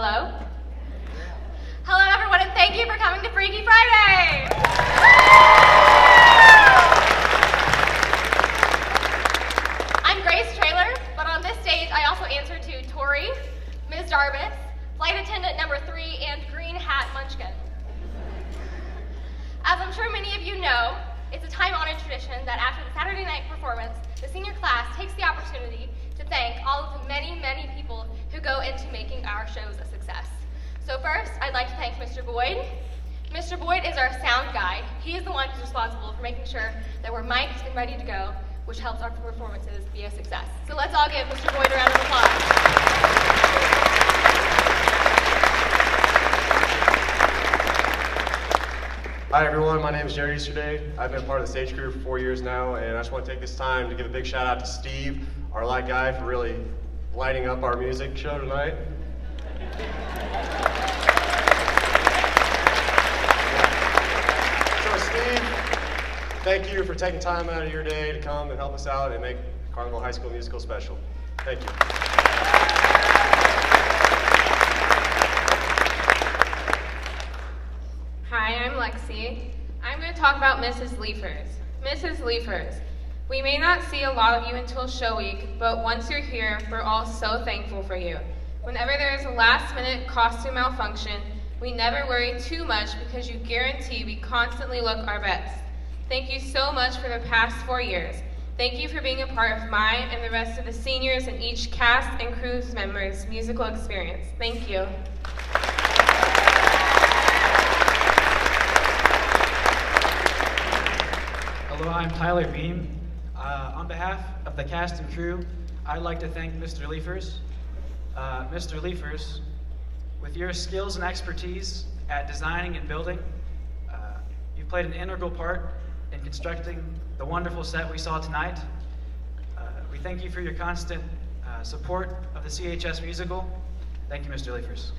Hello? Hello, everyone, and thank you for coming to Freaky Friday! I'm Grace Traylor, but on this stage, I also answer to Tori, Ms. Darbus, Flight Attendant number 3, and Green Hat Munchkin. As I'm sure many of you know, it's a time-honored tradition that after the Saturday night performance, the senior class takes the opportunity to thank all of the many, many people who go into making our shows a success. So first, I'd like to thank Mr. Boyd. Mr. Boyd is our sound guy. He is the one who's responsible for making sure that we're mic'd and ready to go, which helps our performances be a success. So let's all give Mr. Boyd a round of applause. Hi everyone, my name is Jared Easterday. I've been part of the stage crew for 4 years now, and I just want to take this time to give a big shout out to Steve, our light guy, for really lighting up our music show tonight. So Steve, thank you for taking time out of your day to come and help us out and make Carnival High School Musical special. Thank you. Hi, I'm Lexi. I'm going to talk about Mrs. Leafers. Mrs. Leafers, we may not see a lot of you until show week, but once you're here, we're all so thankful for you. Whenever there is a last-minute costume malfunction, we never worry too much because you guarantee we constantly look our best. Thank you so much for the past 4 years. Thank you for being a part of my and the rest of the seniors and each cast and crews members' musical experience. Thank you. Hello, I'm Tyler Beam. On behalf of the cast and crew, I'd like to thank Mr. Leafers. Mr. Leafers, with your skills and expertise at designing and building, you've played an integral part in constructing the wonderful set we saw tonight. We thank you for your constant support of the CHS musical. Thank you, Mr. Leafers.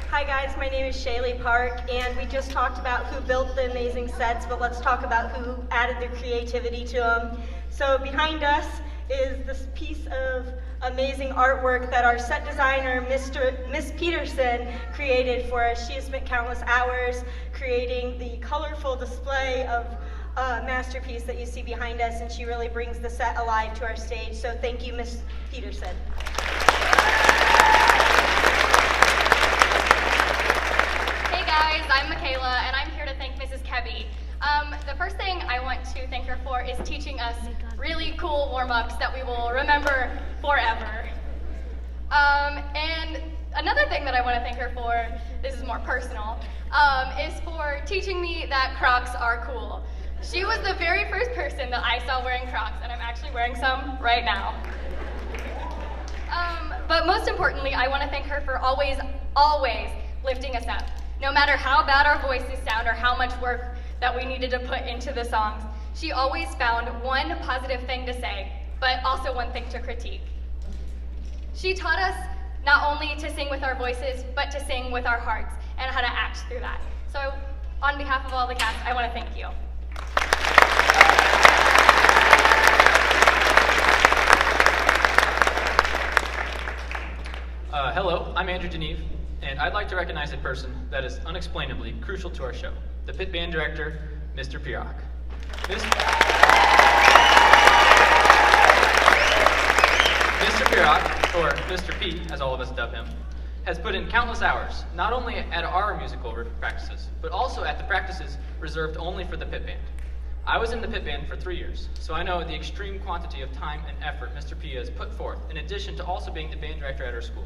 Hi guys, my name is Shaylee Park, and we just talked about who built the amazing sets, but let's talk about who added their creativity to them. So behind us is this piece of amazing artwork that our set designer, Miss Peterson, created for us. She has spent countless hours creating the colorful display of masterpiece that you see behind us, and she really brings the set alive to our stage. So thank you, Miss Peterson. Hey guys, I'm Michaela, and I'm here to thank Mrs. Kebby. The first thing I want to thank her for is teaching us really cool warm-ups that we will remember forever. And another thing that I want to thank her for, this is more personal, is for teaching me that Crocs are cool. She was the very first person that I saw wearing Crocs, and I'm actually wearing some right now. But most importantly, I want to thank her for always lifting us up. No matter how bad our voices sound or how much work that we needed to put into the songs, she always found one positive thing to say, but also one thing to critique. She taught us not only to sing with our voices, but to sing with our hearts and how to act through that. So on behalf of all the cast, I want to thank you. Hello, I'm Andrew Deneve, and I'd like to recognize a person that is unexplainably crucial to our show, the pit band director, Mr. Pirock. Mr. Pirock, or Mr. P, as all of us dub him, has put in countless hours, not only at our musical practices, but also at the practices reserved only for the pit band. I was in the pit band for 3 years, so I know the extreme quantity of time and effort Mr. P has put forth, in addition to also being the band director at our school.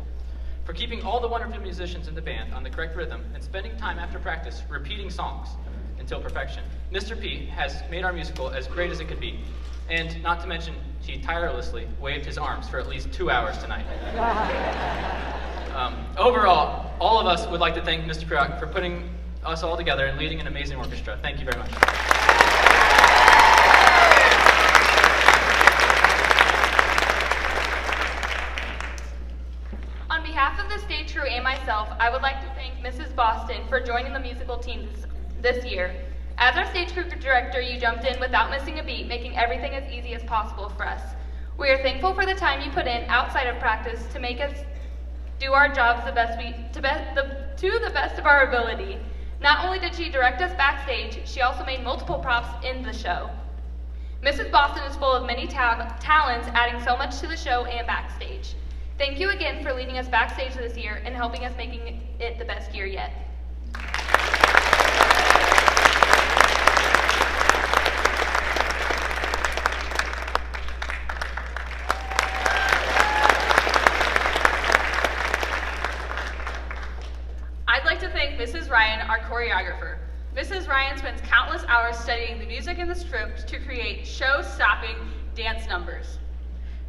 For keeping all the wonderful musicians in the band on the correct rhythm and spending time after practice repeating songs until perfection. Mr. P has made our musical as great as it could be, and not to mention, he tirelessly waved his arms for at least 2 hours tonight. Overall, all of us would like to thank Mr. Pirock for putting us all together and leading an amazing orchestra. Thank you very much. On behalf of the stage crew and myself, I would like to thank Mrs. Boston for joining the musical team this year. As our stage crew director, you jumped in without missing a beat, making everything as easy as possible for us. We are thankful for the time you put in outside of practice to make us do our jobs to the best of our ability. Not only did she direct us backstage, she also made multiple props in the show. Mrs. Boston is full of many talents, adding so much to the show and backstage. Thank you again for leading us backstage this year and helping us making it the best year yet. I'd like to thank Mrs. Ryan, our choreographer. Mrs. Ryan spends countless hours studying the music and the script to create show-stopping dance numbers.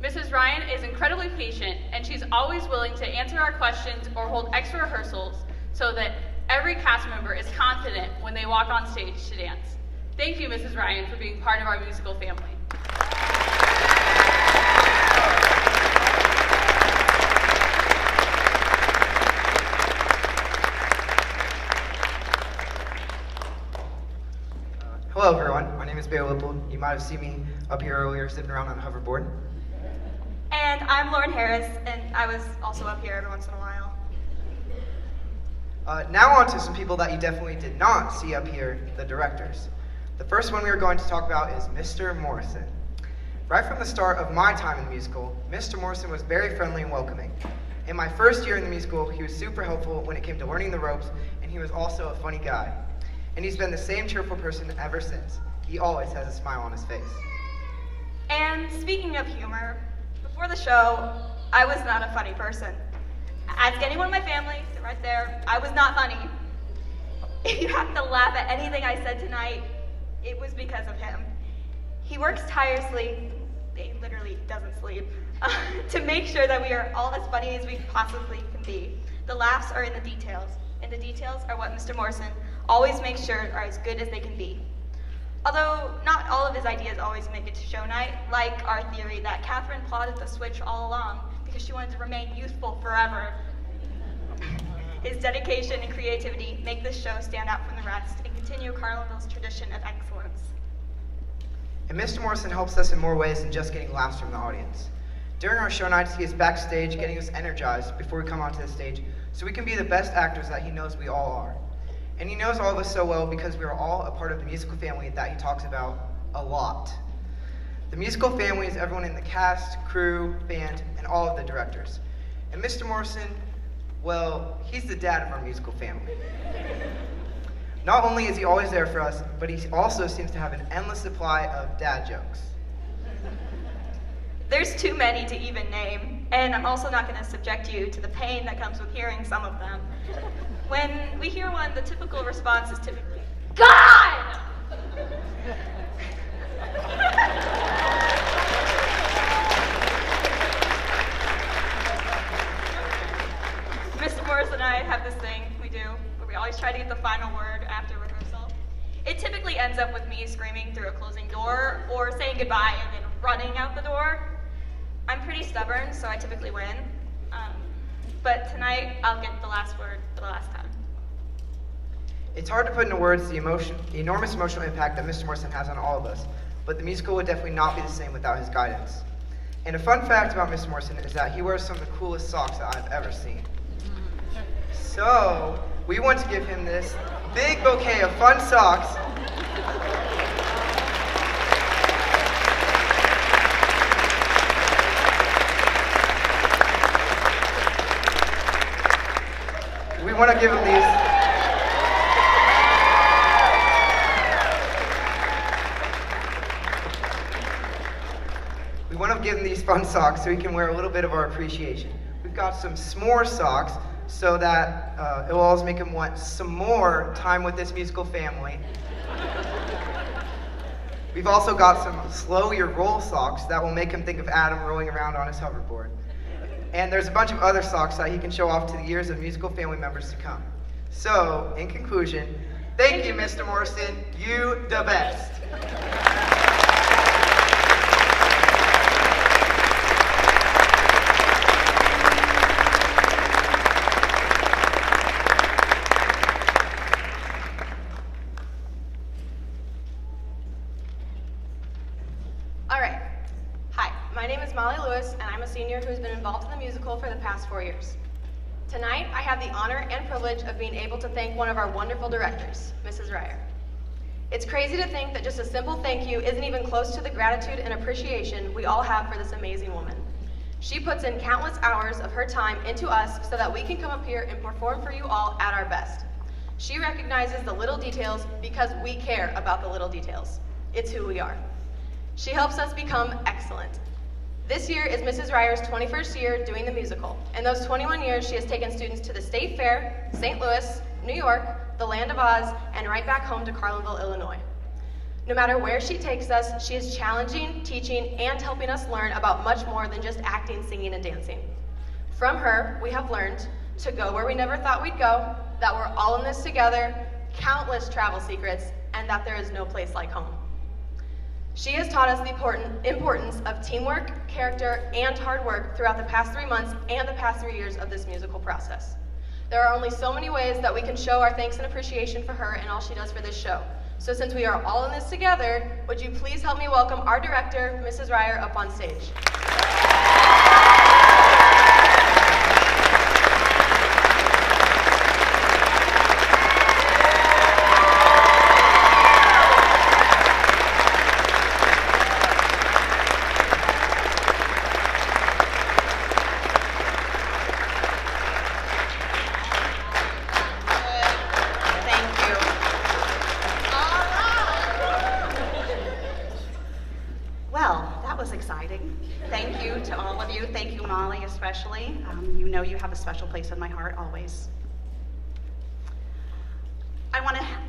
Mrs. Ryan is incredibly patient, and she's always willing to answer our questions or hold extra rehearsals so that every cast member is confident when they walk on stage to dance. Thank you, Mrs. Ryan, for being part of our musical family. Hello everyone, my name is Bailey Whipple. You might have seen me up here earlier sitting around on a hoverboard. And I'm Lauren Harris, and I was also up here every once in a while. Now on to some people that you definitely did not see up here, the directors. The first one we are going to talk about is Mr. Morrison. Right from the start of my time in the musical, Mr. Morrison was very friendly and welcoming. In my first year in the musical, he was super helpful when it came to learning the ropes, and he was also a funny guy. And he's been the same cheerful person ever since. He always has a smile on his face. And speaking of humor, before the show, I was not a funny person. Ask anyone in my family, they're right there, I was not funny. If you have to laugh at anything I said tonight, it was because of him. He works tirelessly, he literally doesn't sleep, to make sure that we are all as funny as we possibly can be. The laughs are in the details, and the details are what Mr. Morrison always makes sure are as good as they can be. Although not all of his ideas always make it to show night, like our theory that Catherine plotted the switch all along because she wanted to remain youthful forever. His dedication and creativity make this show stand out from the rest and continue Carlinville's tradition of excellence. And Mr. Morrison helps us in more ways than just getting laughs from the audience. During our show nights, he is backstage getting us energized before we come onto the stage so we can be the best actors that he knows we all are. And he knows all of us so well because we are all a part of the musical family that he talks about a lot. The musical family is everyone in the cast, crew, band, and all of the directors. And Mr. Morrison, well, he's the dad of our musical family. Not only is he always there for us, but he also seems to have an endless supply of dad jokes. There's too many to even name, and I'm also not going to subject you to the pain that comes with hearing some of them. When we hear one, the typical response is typically, God! Mr. Morris and I have this thing we do where we always try to get the final word after rehearsal. It typically ends up with me screaming through a closing door or saying goodbye and then running out the door. I'm pretty stubborn, so I typically win. But tonight, I'll get the last word for the last time. It's hard to put into words the enormous emotional impact that Mr. Morrison has on all of us, but the musical would definitely not be the same without his guidance. And a fun fact about Mr. Morrison is that he wears some of the coolest socks that I've ever seen. So, we want to give him this big bouquet of fun socks. We want to give him these. We want to give him these fun socks so he can wear a little bit of our appreciation. We've got some s'more socks so that it will always make him want some more time with this musical family. We've also got some slow your roll socks that will make him think of Adam rolling around on his hoverboard. And there's a bunch of other socks that he can show off to the years of musical family members to come. So, in conclusion, thank you, Mr. Morrison. You the best. my name is Molly Lewis, and I'm a senior who's been involved in the musical for the past 4 years. Tonight, I have the honor and privilege of being able to thank one of our wonderful directors, Mrs. Ryer. It's crazy to think that just a simple thank you isn't even close to the gratitude and appreciation we all have for this amazing woman. She puts in countless hours of her time into us so that we can come up here and perform for you all at our best. She recognizes the little details because we care about the little details. It's who we are. She helps us become excellent. This year is Mrs. Ryer's 21st year doing the musical. In those 21 years, she has taken students to the State Fair, St. Louis, New York, the Land of Oz, and right back home to Carlinville, Illinois. No matter where she takes us, she is challenging, teaching, and helping us learn about much more than just acting, singing, and dancing. From her, we have learned to go where we never thought we'd go, that we're all in this together, countless travel secrets, and that there is no place like home. She has taught us the importance of teamwork, character, and hard work throughout the past 3 months and the past 3 years of this musical process. There are only so many ways that we can show our thanks and appreciation for her and all she does for this show. So since we are all in this together, would you please help me welcome our director, Mrs. Ryer, up on stage. Well, that was exciting. Thank you to all of you. Thank you, Molly, especially. You know you have a special place in my heart always. I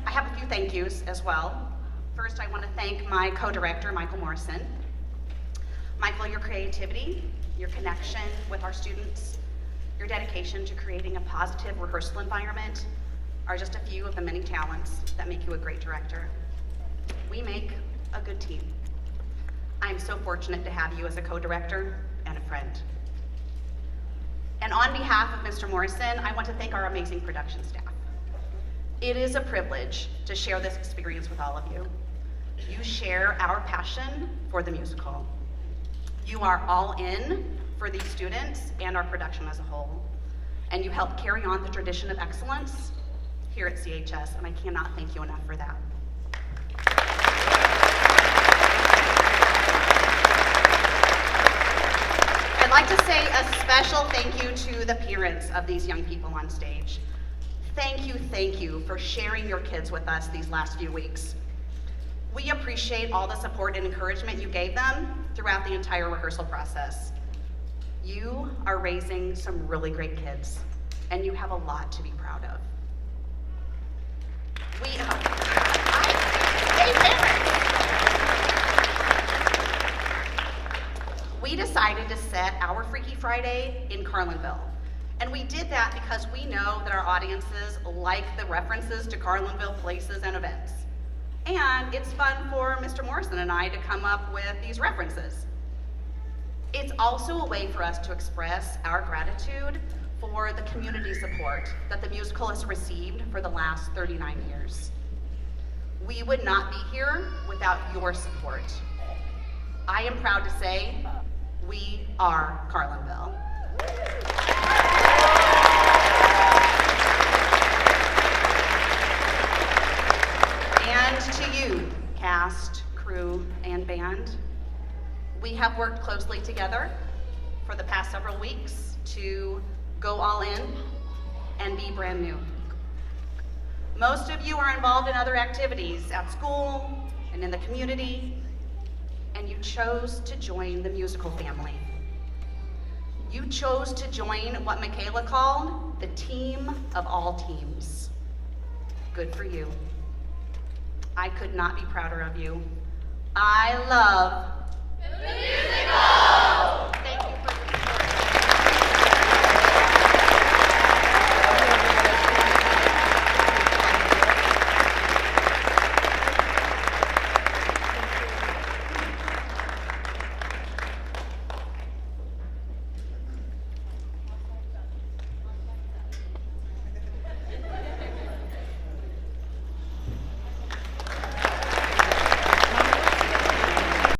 have a few thank yous as well. First, I want to thank my co-director, Michael Morrison. Michael, your creativity, your connection with our students, your dedication to creating a positive rehearsal environment are just a few of the many talents that make you a great director. We make a good team. I am so fortunate to have you as a co-director and a friend. And on behalf of Mr. Morrison, I want to thank our amazing production staff. It is a privilege to share this experience with all of you. You share our passion for the musical. You are all in for these students and our production as a whole. And you help carry on the tradition of excellence here at CHS, and I cannot thank you enough for that. I'd like to say a special thank you to the parents of these young people on stage. Thank you for sharing your kids with us these last few weeks. We appreciate all the support and encouragement you gave them throughout the entire rehearsal process. You are raising some really great kids, and you have a lot to be proud of. We decided to set our Freaky Friday in Carlinville. And we did that because we know that our audiences like the references to Carlinville places and events. And it's fun for Mr. Morrison and I to come up with these references. It's also a way for us to express our gratitude for the community support that the musical has received for the last 39 years. We would not be here without your support. I am proud to say, we are Carlinville. And to you, cast, crew, and band, we have worked closely together for the past several weeks to go all in and be brand new. Most of you are involved in other activities at school and in the community, and you chose to join the musical family. You chose to join what Michaela called the team of all teams. Good for you. I could not be prouder of you. I love